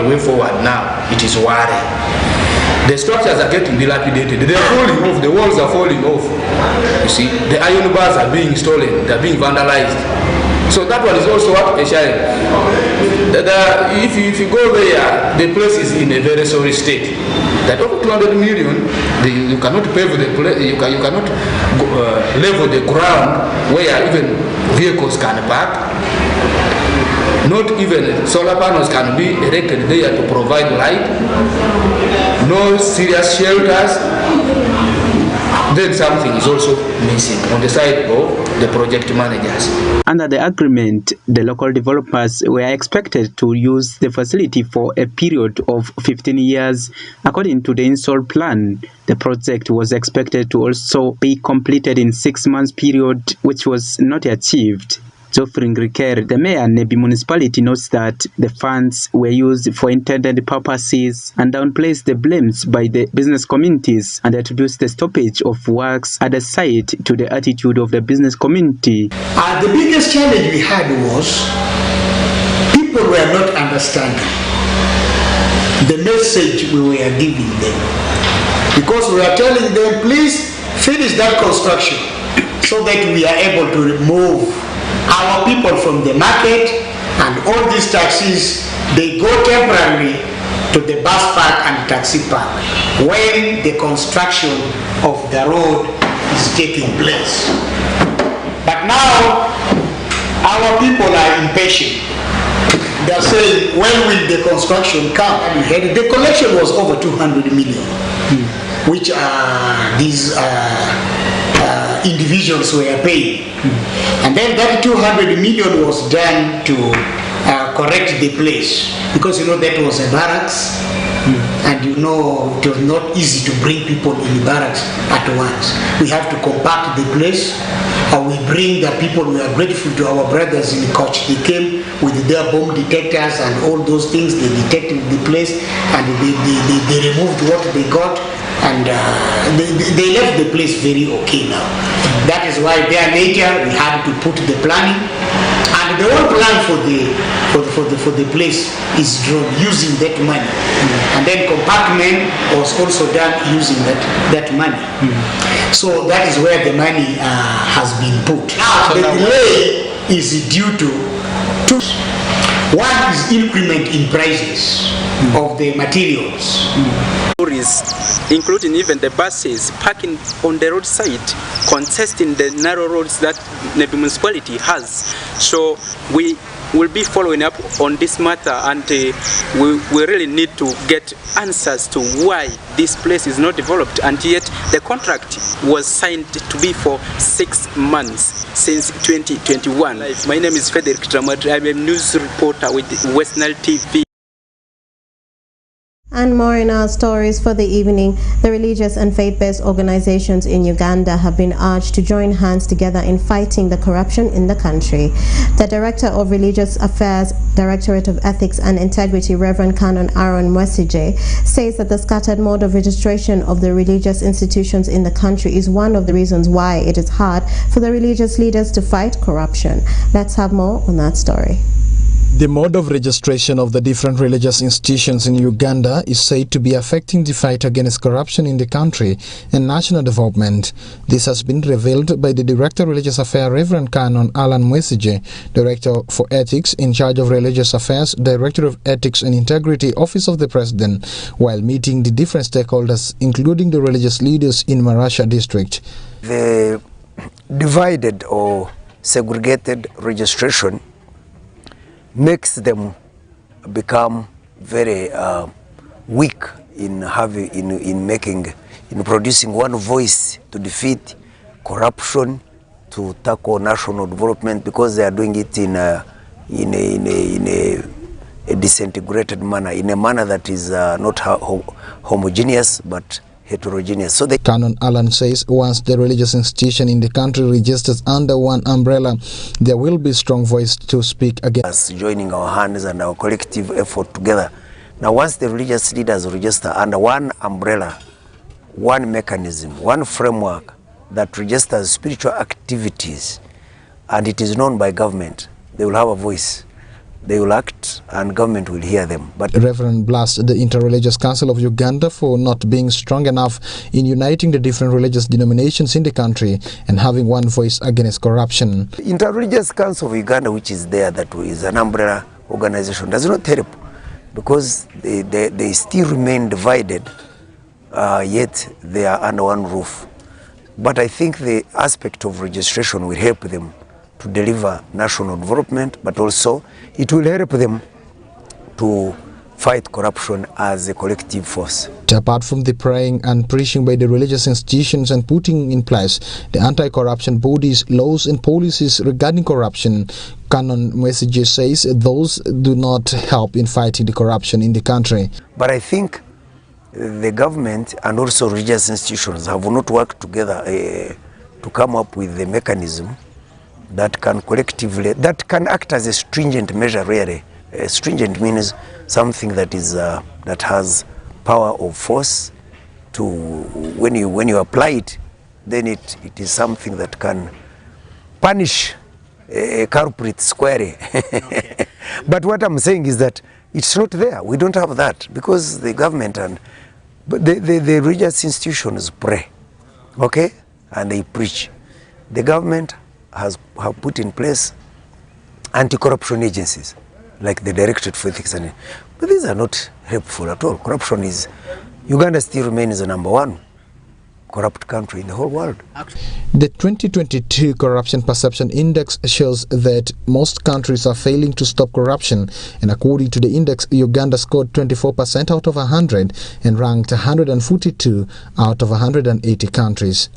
way forward now, it is worrying. The structures are getting dilapidated. They are falling off. The walls are falling off. You see, the iron bars are being stolen. They are being vandalized. So that one is also what a child. If you go there, the place is in a very sorry state. That over 200 million, you cannot pave the place. You cannot level the ground where even vehicles can park. Not even solar panels can be erected there to provide light. No serious shelters. Then something is also missing on the side of the project managers. Under the agreement, the local developers were expected to use the facility for a period of 15 years. According to the install plan, the project was expected to also be completed in 6 months period, which was not achieved. Geoffrey Ngriker, the mayor of Nebi municipality, notes that the funds were used for intended purposes and downplays the blames by the business communities and attributes the stoppage of works at the site to the attitude of the business community. The biggest challenge we had was people were not understanding the message we were giving them, because we are telling them, please finish that construction so that we are able to remove our people from the market, and all these taxis, they go temporarily to the bus park and taxi park when the construction of the road is taking place. But now our people are impatient. They are saying, when will the construction come? And the collection was over 200 million, which these individuals were paying. And then that 200 million was done to correct the place, because you know that was a barracks, and you know it was not easy to bring people in the barracks at once. We have to compact the place. We bring the people. We are grateful to our brothers in the coach. They came with their bomb detectors and all those things. They detected the place and they removed what they got, and they left the place very okay now. That is why there later we had to put the planning, and the whole plan for the place is drawn using that money, and then compartment was also done using that money. So that is where the money has been put. Now the delay is due to two. One is increment in prices of the materials. Including even the buses parking on the roadside, contesting the narrow roads that the municipality has. So we will be following up on this matter, and we really need to get answers to why this place is not developed, and yet the contract was signed to be for 6 months since 2021. My name is Frederick Tramat. I'm a news reporter with Westnile TV. And more in our stories for the evening. The religious and faith-based organizations in Uganda have been urged to join hands together in fighting the corruption in the country. The Director of Religious Affairs, Directorate of Ethics and Integrity, Reverend Canon Aaron Mwesije, says that the scattered mode of registration of the religious institutions in the country is one of the reasons why it is hard for the religious leaders to fight corruption. Let's have more on that story. The mode of registration of the different religious institutions in Uganda is said to be affecting the fight against corruption in the country and national development. This has been revealed by the Director of Religious Affairs, Reverend Canon Aaron Mwesije, Director for Ethics in charge of Religious Affairs, Director of Ethics and Integrity, Office of the President, while meeting the different stakeholders, including the religious leaders in Marasha district. The divided or segregated registration makes them become very weak in producing one voice to defeat corruption, to tackle national development, because they are doing it in a disintegrated manner, in a manner that is not homogeneous but heterogeneous. So Canon Alan says once the religious institution in the country registers under one umbrella, there will be strong voice to speak against. Joining our hands and our collective effort together. Now once the religious leaders register under one umbrella, one mechanism, one framework that registers spiritual activities, and it is known by government, they will have a voice. they will act and government will hear them. But Reverend blasted the Interreligious Council of Uganda for not being strong enough in uniting the different religious denominations in the country and having one voice against corruption. the Interreligious Council of Uganda, which is there, that is an umbrella organization, does not help because they still remain divided, yet they are under one roof. But I think the aspect of registration will help them to deliver national development, but also it will help them to fight corruption as a collective force. Apart from the praying and preaching by the religious institutions and putting in place the anti-corruption bodies, laws and policies regarding corruption, Canon Messages says those do not help in fighting the corruption in the country. But I think the government and also religious institutions have not worked together to come up with a mechanism that can collectively, that can act as a stringent measure really. Stringent means something that is that has power of force to, when you apply it, then it is something that can punish a culprit squarely. But what I'm saying is that it's not there. We don't have that because the government and the religious institutions pray, okay, and they preach. The government have put in place anti-corruption agencies like the Directorate for Ethics, but these are not helpful at all. Corruption is, Uganda still remains the #1 corrupt country in the whole world. The 2022 Corruption Perception Index shows that most countries are failing to stop corruption, and according to the index, Uganda scored 24% out of 100 and ranked 142 out of 180 countries.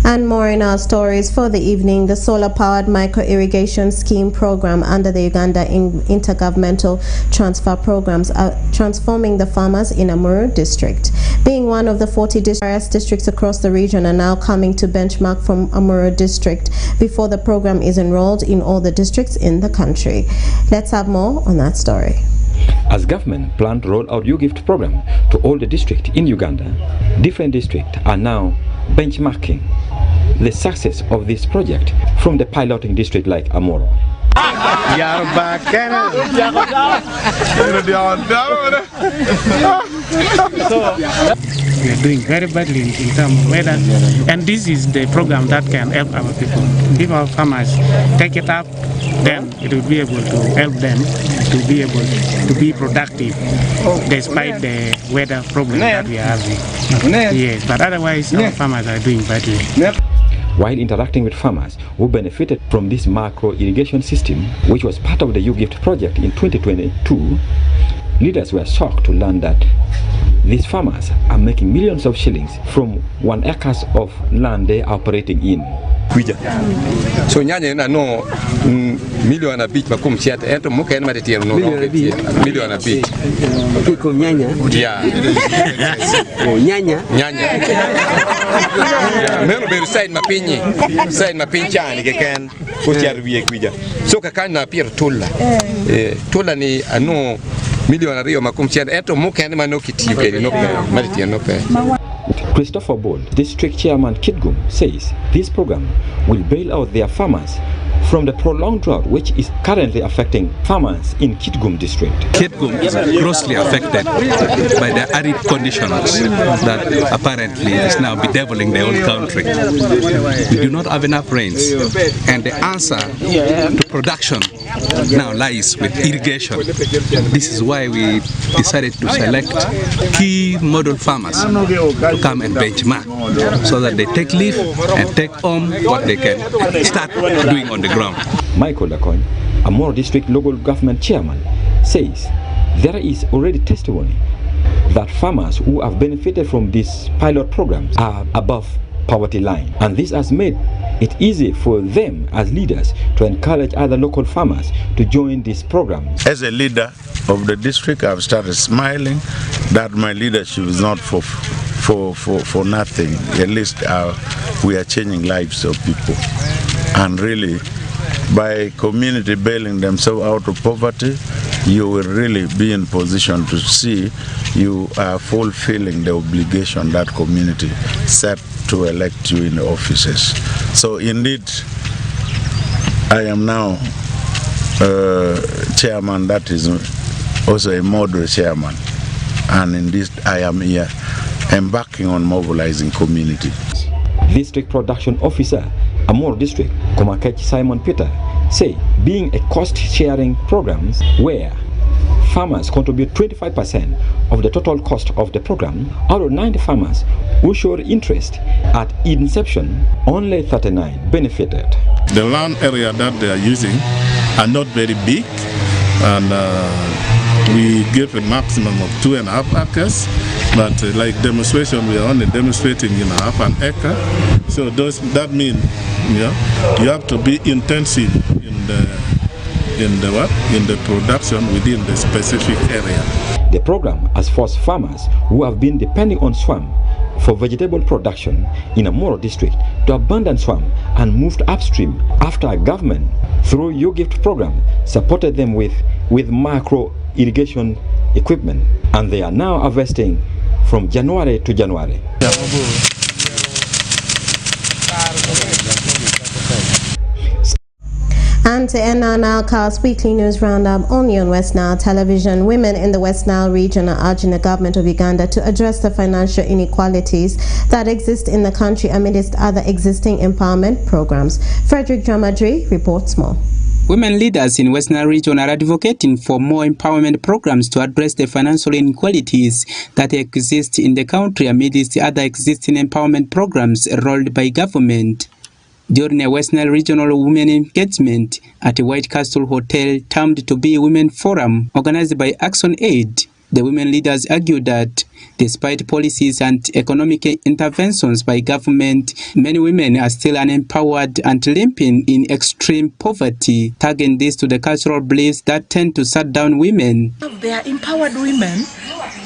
And more in our stories for the evening. The solar-powered micro-irrigation scheme program under the Uganda Intergovernmental Transfer Programs are transforming the farmers in Amuru district. Being one of the 40 districts across the region are now coming to benchmark from Amuru district before the program is enrolled in all the districts in the country. Let's have more on that story. As government plan to roll out U-Gift program to all the districts in Uganda, different districts are now benchmarking the success of this project from the piloting district like Amuru. We are doing very badly in terms of weather, and this is the program that can help our people. If our farmers take it up, then it will be able to help them to be able to be productive despite the weather problem that we are having. Yes, but otherwise our farmers are doing badly. While interacting with farmers who benefited from this macro irrigation system, which was part of the U-Gift project in 2022, leaders were shocked to learn that these farmers are making millions of shillings from 1 acre of land they are operating in. So nyanya na no milioni bit makum siat ento muka en mate tiero no milioni bit ko nyanya ya o nyanya mero ber side mapincha ni keken ko tiar wiye kwija so ka kan na pier tulla ni ano milioni rio makum siat ento muka en mano kitiyo ke no mate tiero no pe. Christopher Ball, district chairman Kitgum, says this program will bail out their farmers from the prolonged drought which is currently affecting farmers in Kitgum district. Kitgum is grossly affected by the arid conditions that apparently is now bedeviling the whole country. We do not have enough rains, and the answer to production now lies with irrigation. This is why we decided to select key model farmers to come and benchmark so that they take leave and take home what they can start doing on the ground. Michael Lacogne, Amuru district local government chairman, says there is already testimony that farmers who have benefited from these pilot programs are above poverty line, and this has made it easy for them as leaders to encourage other local farmers to join this program. As a leader of the district, I've started smiling that my leadership is not for nothing. At least we are changing lives of people, and really by community bailing themselves out of poverty, you will really be in position to see you are fulfilling the obligation that community set to elect you in the offices. So indeed, I am now chairman that is also a model chairman. And in this, I am here embarking on mobilizing community. District Production Officer, Amur District, Komakech Simon Peter, say being a cost-sharing program where farmers contribute 25% of the total cost of the program, out of 90 farmers who showed interest at inception, only 39 benefited. The land area that they are using are not very big, and we give a maximum of 2.5 acres, but like demonstration, we are only demonstrating in half an acre. So that means you have to be intensive in the production within the specific area. The program has forced farmers who have been depending on swamp for vegetable production in Amuro district to abandon swamp and moved upstream after a government, through YouGift program, supported them with micro irrigation equipment, and they are now harvesting from January to January. And to end our Nilecast weekly news roundup only on Westnile television, women in the Westnile region are urging the government of Uganda to address the financial inequalities that exist in the country amidst other existing empowerment programs. Frederick Dramadri reports more. Women leaders in Westnile region are advocating for more empowerment programs to address the financial inequalities that exist in the country amidst other existing empowerment programs rolled by government. During a Westnile regional women engagement at a White Castle Hotel termed to be Women Forum organized by Action Aid, the women leaders argued that despite policies and economic interventions by government, many women are still unempowered and living in extreme poverty, tagging this to the cultural beliefs that tend to shut down women. They are empowered women.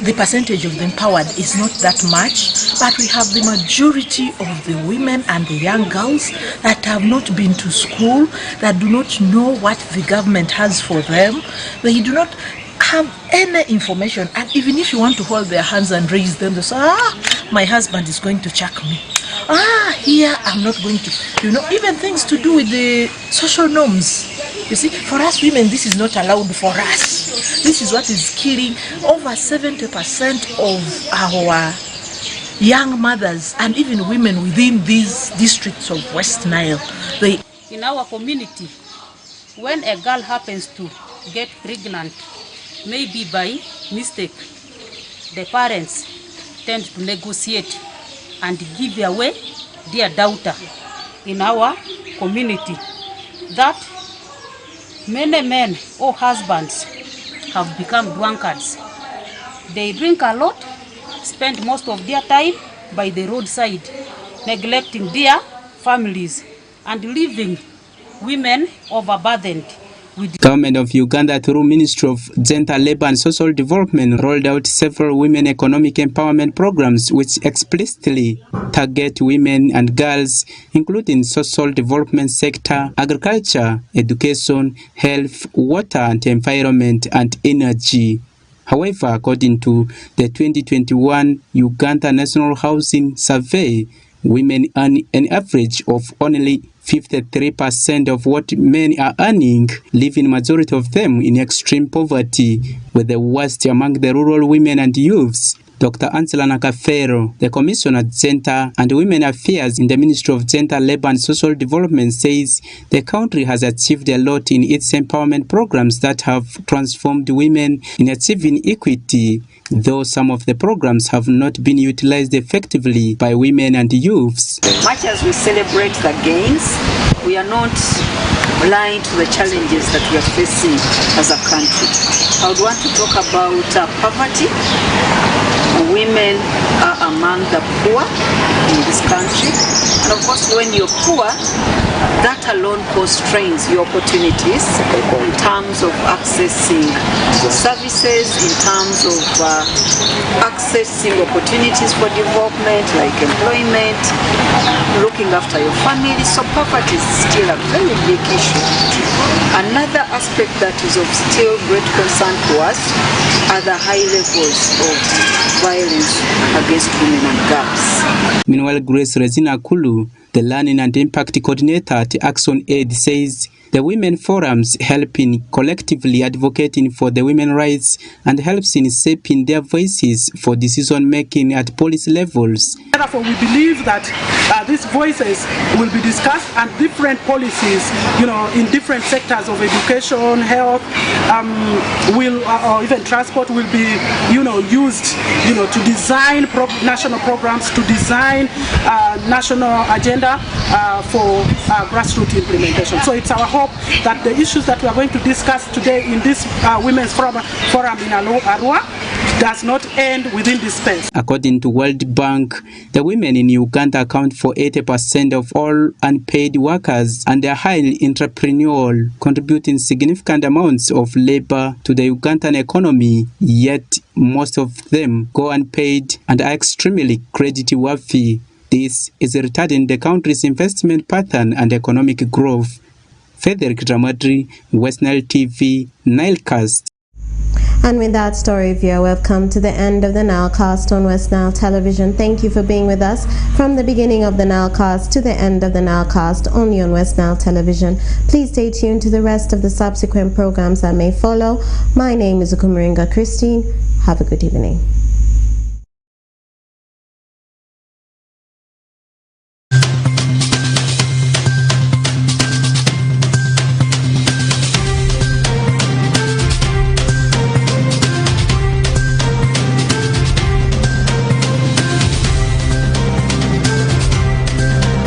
The percentage of the empowered is not that much, but we have the majority of the women and the young girls that have not been to school, that do not know what the government has for them. They do not have any information, and even if you want to hold their hands and raise them, they say, my husband is going to chuck me. Here I'm not going to, even things to do with the social norms. You see, for us women, this is not allowed for us. This is what is killing over 70% of our young mothers and even women within these districts of West Nile. In our community, when a girl happens to get pregnant, maybe by mistake, the parents tend to negotiate and give away their daughter. In our community, that many men or husbands have become drunkards. They drink a lot, spend most of their time by the roadside, neglecting their families and leaving women overburdened. The government of Uganda, through Ministry of Gender, Labour and Social Development, rolled out several women economic empowerment programs which explicitly target women and girls, including social development sector, agriculture, education, health, water and environment, and energy. However, according to the 2021 Uganda National Housing Survey, women earn an average of only 53% of what men are earning, leaving majority of them in extreme poverty, with the worst among the rural women and youths. Dr. Ansela Nakafero, the Commissioner at Gender and Women Affairs in the Ministry of Gender, Labour and Social Development, says the country has achieved a lot in its empowerment programs that have transformed women in achieving equity, though some of the programs have not been utilized effectively by women and youths. Much as we celebrate the gains, we are not blind to the challenges that we are facing as a country. I would want to talk about poverty. Women are among the poor in this country, and of course when you're poor, that alone constrains your opportunities in terms of accessing services, in terms of accessing opportunities for development like employment, looking after your family. So poverty is still a very big issue. Another aspect that is of still great concern to us are the high levels of violence against women and girls. Meanwhile, Grace Resina Kulu, the Learning and Impact Coordinator at Action Aid, says The women forums help in collectively advocating for the women's rights and helps in shaping their voices for decision-making at policy levels. Therefore, we believe that these voices will be discussed and different policies, in different sectors of education, health, or even transport will be, used, to design national programs, to design national agenda for grassroots implementation. So it's our hope that the issues that we are going to discuss today in this Women's Forum in Arua does not end within this space. According to World Bank, the women in Uganda account for 80% of all unpaid workers and they are highly entrepreneurial, contributing significant amounts of labor to the Ugandan economy, yet most of them go unpaid and are extremely credit-worthy. This is retarding the country's investment pattern and economic growth. Frederick Dramadri, Westnile TV, Nilecast. And with that story, viewer, we've come to the end of the Nilecast on Westnile Television. Thank you for being with us from the beginning of the Nilecast to the end of the Nilecast, only on Westnile Television. Please stay tuned to the rest of the subsequent programs that may follow. My name is Ukumaringa Christine. Have a good evening.